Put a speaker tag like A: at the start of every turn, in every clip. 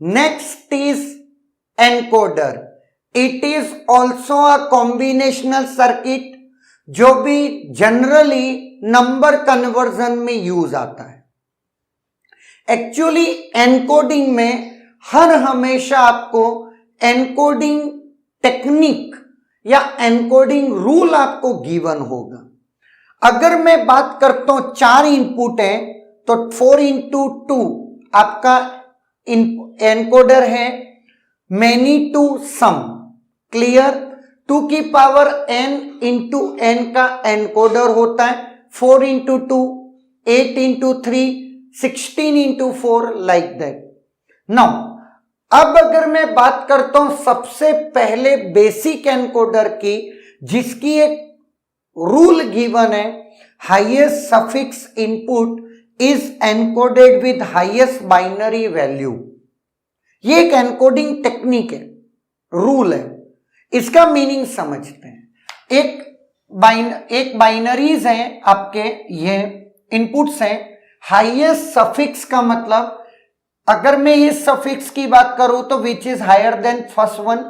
A: Next is encoder. It is also a combinational circuit जो भी generally number conversion में use आता है. एक्चुअली एनकोडिंग में हर हमेशा आपको एनकोडिंग टेक्निक या एनकोडिंग रूल आपको गिवन होगा. अगर मैं बात करता हूं 4 इनपुट है तो 4 into 2 आपका एनकोडर है. Many to some, clear. 2 की पावर n into n का एनकोडर होता है. 4 into 2, 8 into 3, 16 into 4 like that. Now अब अगर मैं बात करता हूं सबसे पहले बेसिक एनकोडर की, जिसकी एक रूल गिवन है, highest suffix input is encoded with highest binary value. ये एक एनकोडिंग टेक्निक है, रूल है. इसका मीनिंग समझते हैं. एक बाइनरीज हैं आपके, ये इनपुट्स हैं. हाईएस्ट सफिक्स का मतलब अगर मैं इस सफिक्स की बात करूं तो which is higher than first one.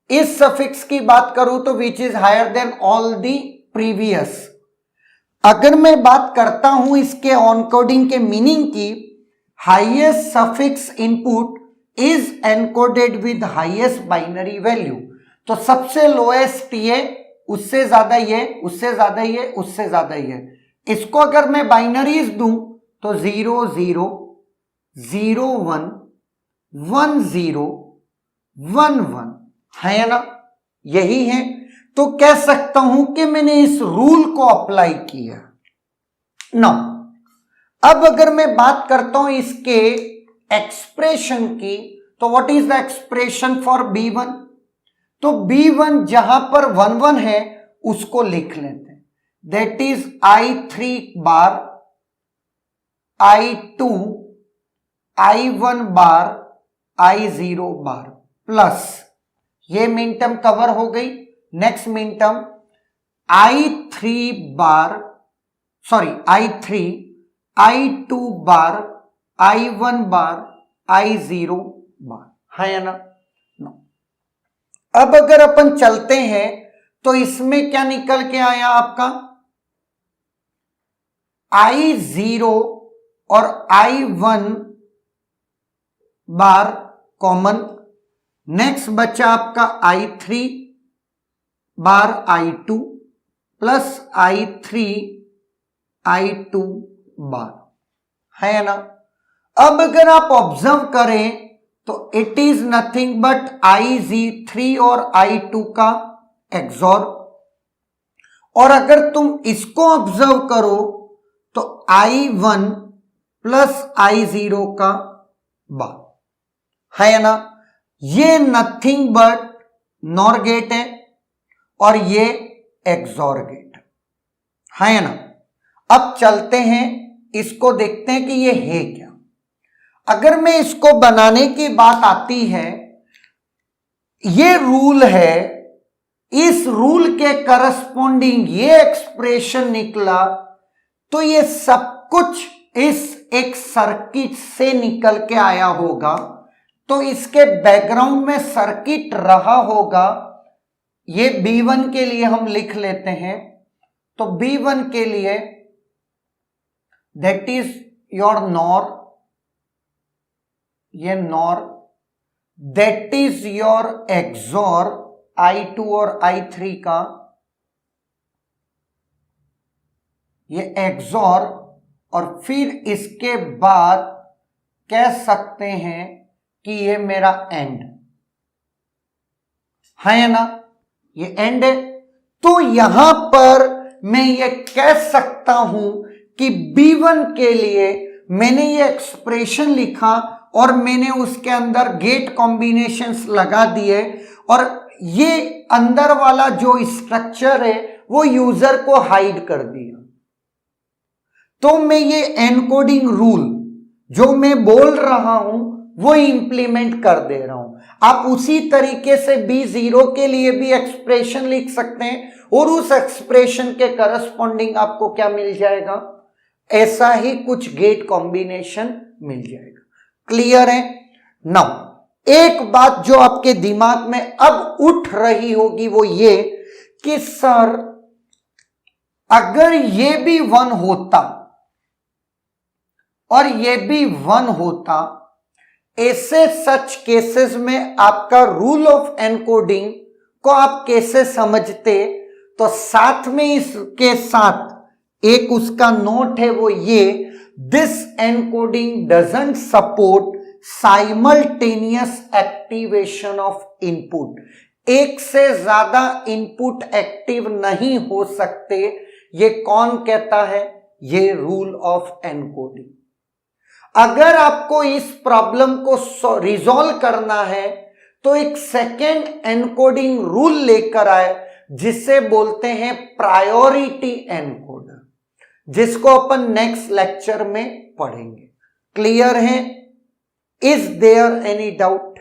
A: इस सफिक्स की बात करूं तो which is higher than all the previous. अगर मैं बात करता हूं इसके एनकोडिंग के मीनिंग की, highest suffix input is encoded with highest binary value. तो सबसे लोएस्ट ये, उससे ज्यादा ये, उससे ज्यादा ये, उससे ज्यादा ये. इसको अगर मैं बाइनरीज दूं तो 0 0 0 1 1 0 1 1 है ना, यही है. तो कह सकता हूं कि मैंने इस रूल को अप्लाई किया. नो, अब अगर मैं बात करता हूं इसके एक्सप्रेशन की, तो what is the expression for B1? तो B1 जहां पर 1 1 है उसको लिख लेते हैं. That is I3 bar, I2, I1 bar, I0 bar plus, ये मिन टर्म कवर हो गई. नेक्स्ट मिन टर्म I3 बार, सॉरी I3, I2 बार, I1 बार, I0 बार, है ना. अब अगर अपन चलते हैं तो इसमें क्या निकल के आया आपका, I0 और I1 बार कॉमन. नेक्स्ट बचा आपका I3 बार I2 प्लस I3 I2 बार, है ना. अब अगर आप ऑब्जर्व करें तो it is nothing but I3 और I2 का एक्सॉर. और अगर तुम इसको ऑब्जर्व करो तो I1 प्लस I0 का बार, है ना. ये नथिंग बट नॉर गेट है और ये एक्सॉर गेट है ना. अब चलते हैं, इसको देखते हैं कि ये है क्या. अगर मैं इसको बनाने की बात आती है, ये रूल है, इस रूल के करस्पॉन्डिंग ये एक्सप्रेशन निकला, तो ये सब कुछ इस एक सर्किट से निकल के आया होगा. तो इसके बैकग्राउंड में सर्किट रहा होगा. ये B1 के लिए हम लिख लेते हैं. तो B1 के लिए दैट इज योर नॉर, ये nor, that is your XOR I2 और I3 का, ये एक्सॉर. और फिर इसके बाद कह सकते हैं कि ये मेरा एंड है ना, ये एंड है. तो यहां पर मैं ये कह सकता हूं कि B1 के लिए मैंने ये एक्सप्रेशन लिखा और मैंने उसके अंदर गेट कॉम्बिनेशंस लगा दिए, और ये अंदर वाला जो स्ट्रक्चर है वो यूजर को हाइड कर दिया. तो मैं ये एनकोडिंग रूल जो मैं बोल रहा हूं वो इंप्लीमेंट कर दे रहा हूं. आप उसी तरीके से B0 के लिए भी एक्सप्रेशन लिख सकते हैं और उस एक्सप्रेशन के करस्पॉन्डिंग आपको क्या मिल जाएगा, ऐसा ही कुछ गेट कॉम्बिनेशन मिल जाएगा. क्लियर है. नाउ एक बात जो आपके दिमाग में अब उठ रही होगी वो ये कि सर अगर ये भी 1 होता और ये भी 1 होता, ऐसे सच केसेस में आपका रूल ऑफ एनकोडिंग को आप कैसे समझते? तो साथ में इसके साथ एक उसका नोट है, वो ये, this encoding doesn't support simultaneous activation of input. एक से ज्यादा इनपुट एक्टिव नहीं हो सकते। ये कौन कहता है? ये रूल ऑफ एनकोडिंग। अगर आपको इस प्रॉब्लम को रिजॉल्व करना है तो एक सेकेंड एनकोडिंग रूल लेकर आए जिसे बोलते हैं प्रायोरिटी एनकोडर, जिसको अपन नेक्स्ट लेक्चर में पढ़ेंगे। क्लियर है? Is there any doubt?